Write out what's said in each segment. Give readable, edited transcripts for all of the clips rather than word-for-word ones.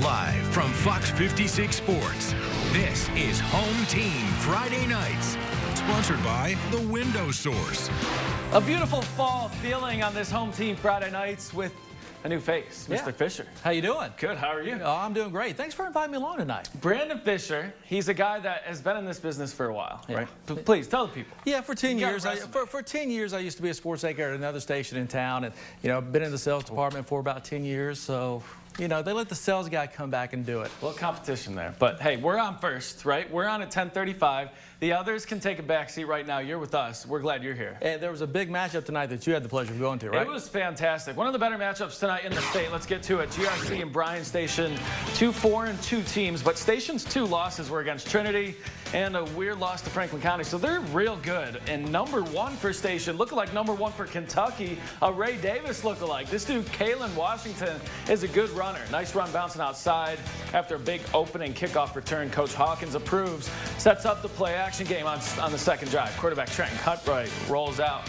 Live from Fox 56 Sports, this is Home Team Friday Nights. Sponsored by The Window Source. A beautiful fall feeling on this Home Team Friday Nights with a new face, Mr. Fisher. How you doing? Good, how are you? Oh, I'm doing great. Thanks for inviting me along tonight. Brandon Fisher, he's a guy that has been in this business for a while, Yeah. right? Please, tell the people. Yeah, for 10 You got a years. resume. For 10 years, I used to be a sports anchor at another station in town, and I've been in the sales department for about 10 years. So, they let the sales guy come back and do it. A little competition there, but hey, we're on first, right? We're on at 10:35. The others can take a back seat right now. You're with us. We're glad you're here. And there was a big matchup tonight that you had the pleasure of going to, right? It was fantastic. One of the better matchups tonight in the state. Let's get to it. GRC and Bryan Station, 2 4-2 teams, but Station's 2 losses were against Trinity and a weird loss to Franklin County. So they're real good. And #1 for Station, looking like #1 for Kentucky, a Ray Davis lookalike. This dude, Kalen Washington, is a good runner. Nice run bouncing outside after a big opening kickoff return. Coach Hawkins approves, sets up the play action game on the second drive. Quarterback Trenton Cutright rolls out.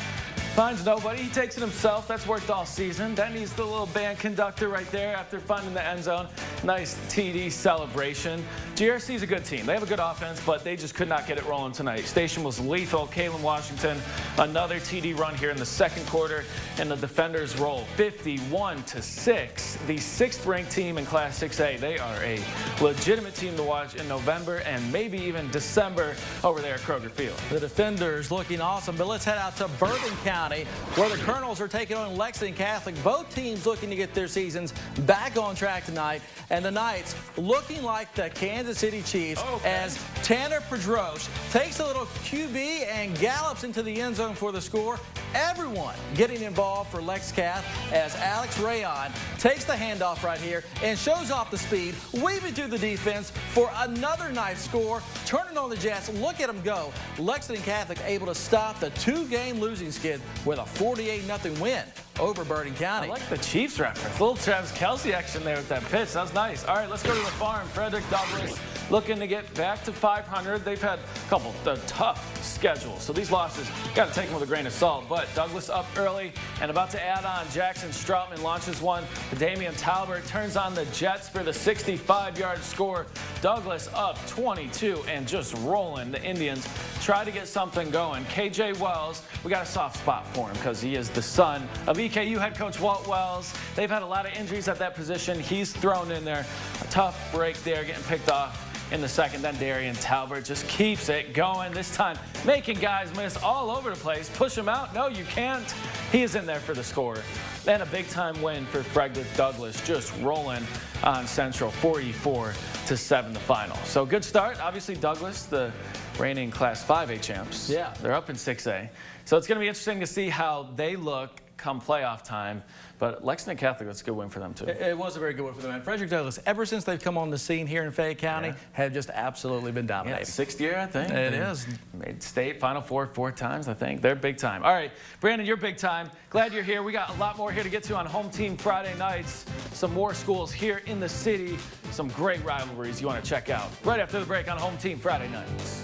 Finds nobody. He takes it himself. That's worked all season. Then he's the little band conductor right there after finding the end zone. Nice TD celebration. GRC's a good team. They have a good offense, but they just could not get it rolling tonight. Station was lethal. Kalen Washington, another TD run here in the second quarter, and the defenders roll 51-6. The 6th-ranked team in Class 6A. They are a legitimate team to watch in November and maybe even December over there at Kroger Field. The defenders looking awesome, but let's head out to Bourbon County, where the Colonels are taking on Lexington Catholic. Both teams looking to get their seasons back on track tonight. And the Knights looking like the Kansas City Chiefs as Tanner Pedroche takes a little QB and gallops into the end zone for the score. Everyone getting involved for Lex Cath as Alex Rayon takes the handoff right here and shows off the speed, weaving through the defense for another nice score, turning on the Jets. Look at them go. Lexington Catholic able to stop the 2-game losing skid with a 48-0 win over Bourbon County. I like the Chiefs reference. Little Travis Kelce action there with that pitch. That was nice. All right, let's go to the farm. Frederick Douglass looking to get back to 500. They've had a couple of tough schedules, so these losses got to take them with a grain of salt. But Douglas up early and about to add on. Jackson Stroutman launches one. Damian Talbert turns on the Jets for the 65-yard score. Douglas up 22 and just rolling. The Indians try to get something going. KJ Wells, we got a soft spot for him because he is the son of EKU head coach Walt Wells. They've had a lot of injuries at that position. He's thrown in there. A tough break there, getting picked off in the second. Then Darian Talbert just keeps it going. This time making guys miss all over the place. Push him out. No, you can't. He is in there for the score. Then a big-time win for Frederick Douglass, just rolling on Central, 44-7 the final. So good start. Obviously, Douglass, the reigning Class 5A champs. Yeah. They're up in 6A. So it's going to be interesting to see how they look come playoff time. But Lexington Catholic, that's a good win for them, too. It was a very good one for them. And Frederick Douglass, ever since they've come on the scene here in Fayette County, have just absolutely been dominating. 6th year, I think. It is. Made state Final Four 4 times, I think. They're big time. All right, Brandon, you're big time. Glad you're here. We got a lot more here to get to on Home Team Friday Nights. Some more schools here in the city. Some great rivalries you want to check out. Right after the break on Home Team Friday Nights.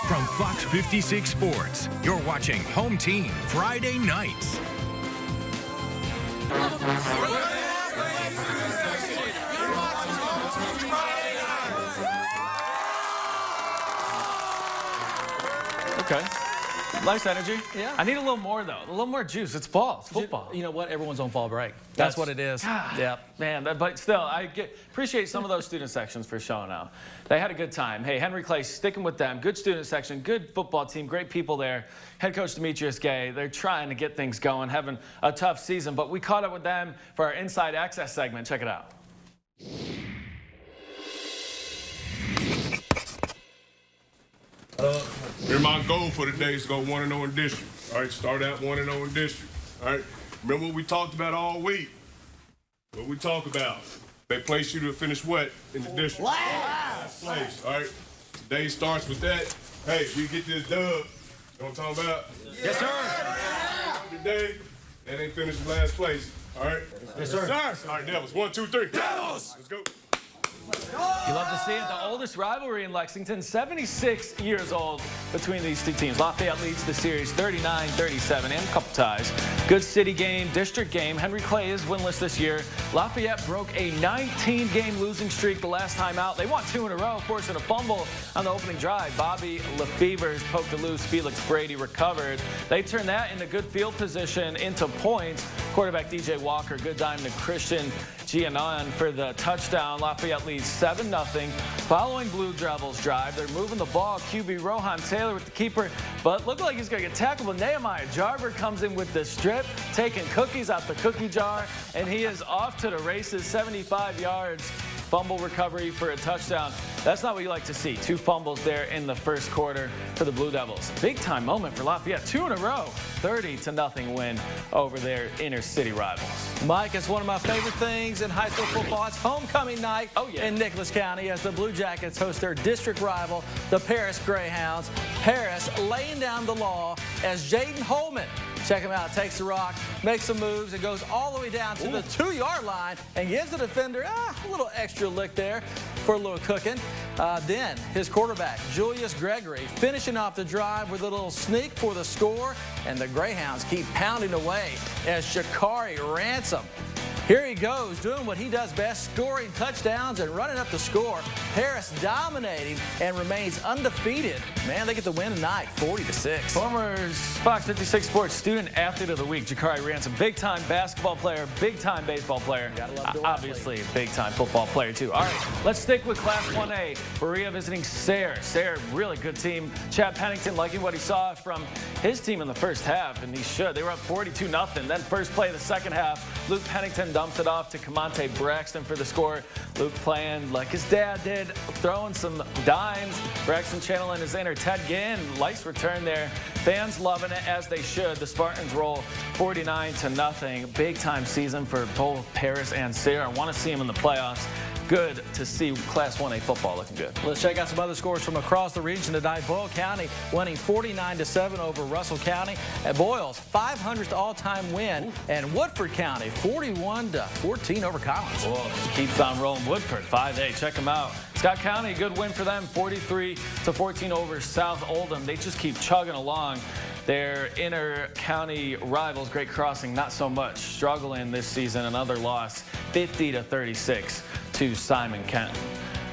From Fox 56 Sports, you're watching Home Team Friday Nights. Okay. Nice energy. Yeah. I need a little more, though. A little more juice. It's fall. It's football. You know what? Everyone's on fall break. That's what it is. Yeah. Man, but still, I appreciate some of those student sections for showing out. They had a good time. Hey, Henry Clay, sticking with them. Good student section, good football team, great people there. Head coach Demetrius Gay, they're trying to get things going, having a tough season. But we caught up with them for our Inside Access segment. Check it out. Remember my goal for the day is to go 1-0 in district. All right, start out 1-0 in district. All right, remember what we talked about all week? What we talk about? They place you to finish what in the district? Last place. All right, day starts with that. Hey, we get this dub. You know what I'm talking about? Yes, sir. Today, that ain't finished in last place. All right? Yes, sir. All right, Devils. 1, 2, 3. Devils! Let's go. You love to see it. The oldest rivalry in Lexington, 76 years old between these two teams. Lafayette leads the series 39-37 and a couple ties. Good city game, district game. Henry Clay is winless this year. Lafayette broke a 19-game losing streak the last time out. They won 2 in a row, forcing a fumble on the opening drive. Bobby Lefevre poked it loose. Felix Brady recovered. They turned that into good field position into points. Quarterback DJ Walker, good dime to Christian Giannon for the touchdown. Lafayette leads 7-0. Following Blue Devils drive, they're moving the ball. QB Rohan Taylor with the keeper, but looked like he's going to get tackled. But Nehemiah Jarber comes in with the strip, taking cookies out the cookie jar, and he is off to the races, 75 yards. Fumble recovery for a touchdown. That's not what you like to see. 2 fumbles there in the first quarter for the Blue Devils. Big time moment for Lafayette. 2 in a row. 30-0 win over their inner city rivals. Mike, it's one of my favorite things in high school football. It's homecoming night in Nicholas County as the Blue Jackets host their district rival, the Paris Greyhounds. Paris laying down the law as Jaden Holman, check him out, takes the rock, makes some moves, and goes all the way down to the 2-yard line and gives the defender a little extra lick there for a little cooking. Then his quarterback, Julius Gregory, finishing off the drive with a little sneak for the score, and the Greyhounds keep pounding away as Shakari Ransom. Here he goes, doing what he does best, scoring touchdowns and running up the score. Harris dominating and remains undefeated. Man, they get the win tonight, 40-6. Former Fox 56 Sports Student Athlete of the Week, Jakari Ransom. Big-time basketball player, big-time baseball player. Obviously, big-time football player, too. All right, let's stick with Class 1A. Berea visiting Sayre. Sayre, really good team. Chad Pennington liking what he saw from his team in the first half, and he should. They were up 42-0. Then first play of the second half, Luke Pennington dumps it off to Camonte Braxton for the score. Luke playing like his dad did, throwing some dimes. Braxton channeling his inner Ted Ginn. Nice return there. Fans loving it, as they should. The Spartans roll 49-0. Big time season for both Paris and Sayre. I want to see them in the playoffs. Good to see Class 1A football looking good. Let's check out some other scores from across the region tonight. Boyle County winning 49-7 over Russell County. At Boyle's 500th all-time win. And Woodford County 41-14 over Collins. Whoa, keeps on rolling. Woodford 5A. Check them out. Scott County, good win for them. 43-14 over South Oldham. They just keep chugging along. Their inter-county rivals, Great Crossing, not so much. Struggling this season. Another loss, 50-36 to Simon Kenton.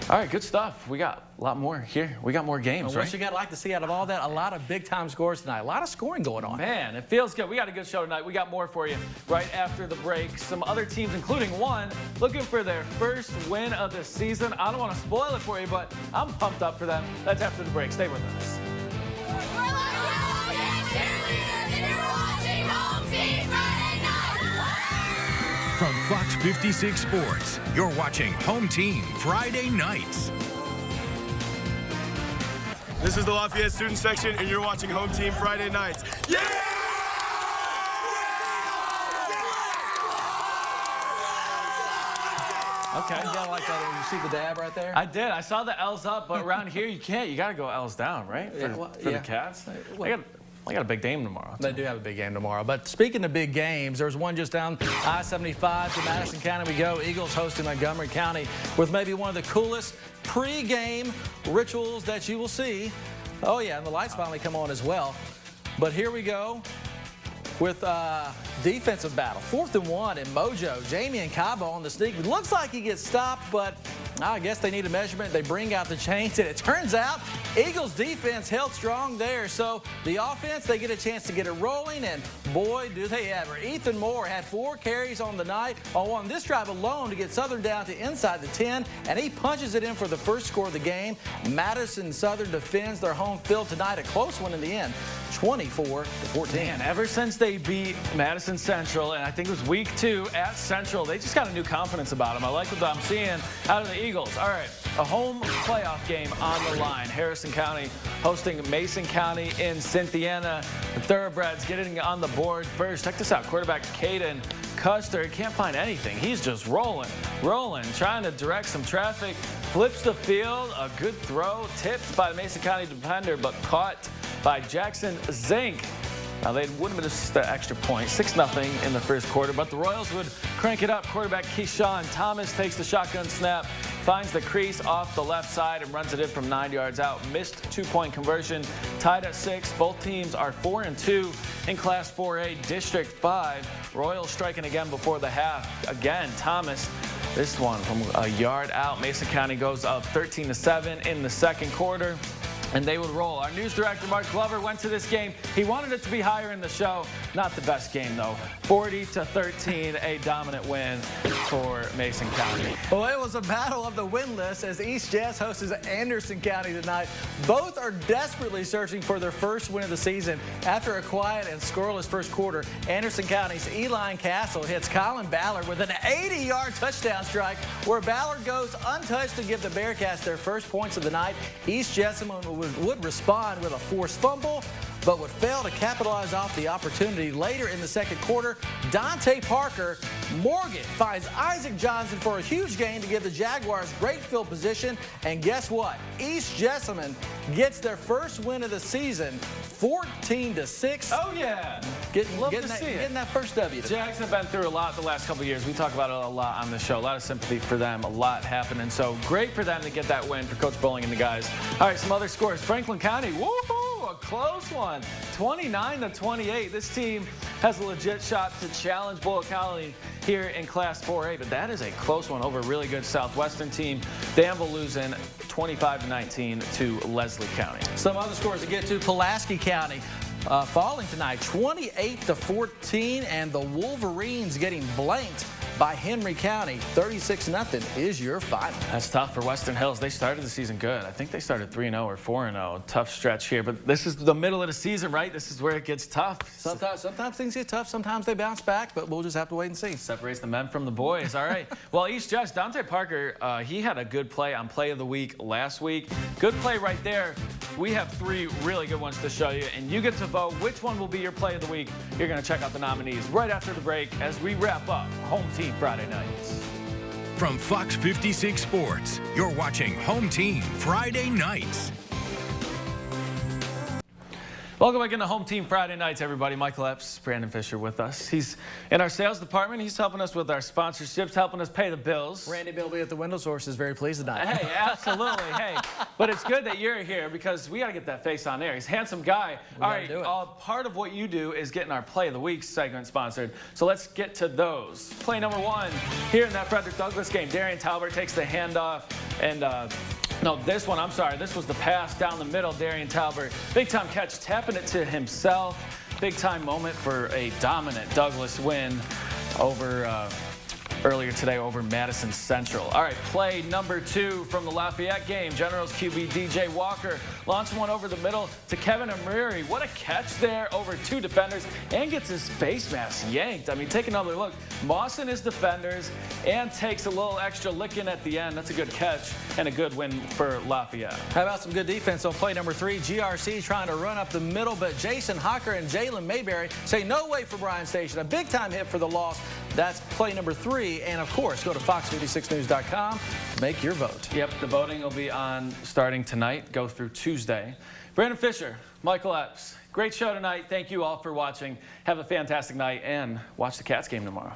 All right, good stuff. We got a lot more here. We got more games, right? What you like to see out of all that? A lot of big-time scores tonight. A lot of scoring going on. Man, it feels good. We got a good show tonight. We got more for you right after the break. Some other teams, including one, looking for their first win of the season. I don't want to spoil it for you, but I'm pumped up for them. That's after the break. Stay with us. From Fox 56 Sports, you're watching Home Team Friday Nights. This is the Lafayette Student Section, and you're watching Home Team Friday Nights. Yeah! Okay. You gotta like that. You see the dab right there? I did. I saw the L's up, but around here you can't. You got to go L's down, right? For the Cats. I got a big game tomorrow. They do have a big game tomorrow. But speaking of big games, there's one just down I-75 to Madison County we go. Eagles hosting Montgomery County with maybe one of the coolest pre-game rituals that you will see. Oh, yeah, and the lights finally come on as well. But here we go with defensive battle. 4th and 1 in Mojo. Jamie and Cabo on the sneak. It looks like he gets stopped, but I guess they need a measurement. They bring out the chains, and it turns out Eagles defense held strong there. So the offense, they get a chance to get it rolling, and boy, do they ever. Ethan Moore had 4 carries on the night on this drive alone to get Southern down to inside the 10, and he punches it in for the first score of the game. Madison Southern defends their home field tonight, a close one in the end, 24-14. Man, ever since they beat Madison Central, and I think it was week 2 at Central, they just got a new confidence about them. I like what I'm seeing out of the Eagles. All right, a home playoff game on the line. Harrison County hosting Mason County in Cynthiana. The Thoroughbreds getting on the board first. Check this out. Quarterback Caden Custer can't find anything. He's just rolling, trying to direct some traffic. Flips the field. A good throw. Tipped by the Mason County defender, but caught by Jackson Zink. Now, they would have been just the extra point, 6-0 in the first quarter, but the Royals would crank it up. Quarterback Keyshawn Thomas takes the shotgun snap, finds the crease off the left side and runs it in from 9 yards out. Missed 2-point conversion. Tied at 6. Both teams are 4-2 in Class 4A District 5. Royals striking again before the half. Again, Thomas, this one from a yard out. Mason County goes up 13-7 in the second quarter, and they would roll. Our news director, Mark Glover, went to this game. He wanted it to be higher in the show. Not the best game, though. 40-13, a dominant win for Mason County. Well, it was a battle of the winless as East Jess hosts Anderson County tonight. Both are desperately searching for their first win of the season. After a quiet and scoreless first quarter, Anderson County's Eli Castle hits Colin Ballard with an 80-yard touchdown strike, where Ballard goes untouched to give the Bearcats their first points of the night. East Jessamine would respond with a forced fumble, but would fail to capitalize off the opportunity. Later in the second quarter, Dante Parker Morgan finds Isaac Johnson for a huge gain to give the Jaguars great field position. And guess what? East Jessamine gets their first win of the season, 14-6. Oh, yeah. Getting Getting that first W. Jags have been through a lot the last couple of years. We talk about it a lot on the show. A lot of sympathy for them. A lot happening. So great for them to get that win for Coach Bowling and the guys. All right, some other scores. Franklin County, woohoo, a close one. 29-28. This team has a legit shot to challenge Bullitt County here in Class 4A, but that is a close one over a really good Southwestern team. Danville losing 25-19 to Leslie County. Some other scores to get to. Pulaski County falling tonight 28-14, and the Wolverines getting blanked by Henry County. 36-0 is your final. That's tough for Western Hills. They started the season good. I think they started 3-0 or 4-0. Tough stretch here, but this is the middle of the season, right? This is where it gets tough. Sometimes things get tough. Sometimes they bounce back, but we'll just have to wait and see. Separates the men from the boys. All right. Well, East Jess, Dante Parker, he had a good play on Play of the Week last week. Good play right there. We have 3 really good ones to show you, and you get to vote which one will be your Play of the Week. You're going to check out the nominees right after the break as we wrap up Home Team Friday Nights. From Fox 56 Sports, you're watching Home Team Friday Nights. Welcome back into Home Team Friday Nights, everybody. Michael Epps, Brandon Fisher with us. He's in our sales department. He's helping us with our sponsorships, helping us pay the bills. Randy Bilby at the Window Source is very pleased tonight. Hey, absolutely. Hey, but it's good that you're here because we got to get that face on air. He's a handsome guy. All right, part of what you do is getting our Play of the Week segment sponsored. So let's get to those. Play number 1 here in that Frederick Douglass game. Darian Talbert takes the handoff and no, this one, I'm sorry. This was the pass down the middle. Darian Talbert, big time catch, tapping it to himself. Big time moment for a dominant Douglass win over earlier today over Madison Central. All right, play number 2 from the Lafayette game. Generals QB DJ Walker launching one over the middle to Kevin Amiri. What a catch there over 2 defenders and gets his face mask yanked. I mean, take another look. Mawson is defenders and takes a little extra licking at the end. That's a good catch and a good win for Lafayette. How about some good defense on play number 3? GRC trying to run up the middle, but Jason Hocker and Jalen Mayberry say no way for Bryan Station. A big time hit for the loss. That's play number 3. And of course, go to fox56news.com to make your vote. Yep, the voting will be on starting tonight, go through Tuesday. Brandon Fisher, Michael Epps, great show tonight. Thank you all for watching. Have a fantastic night and watch the Cats game tomorrow.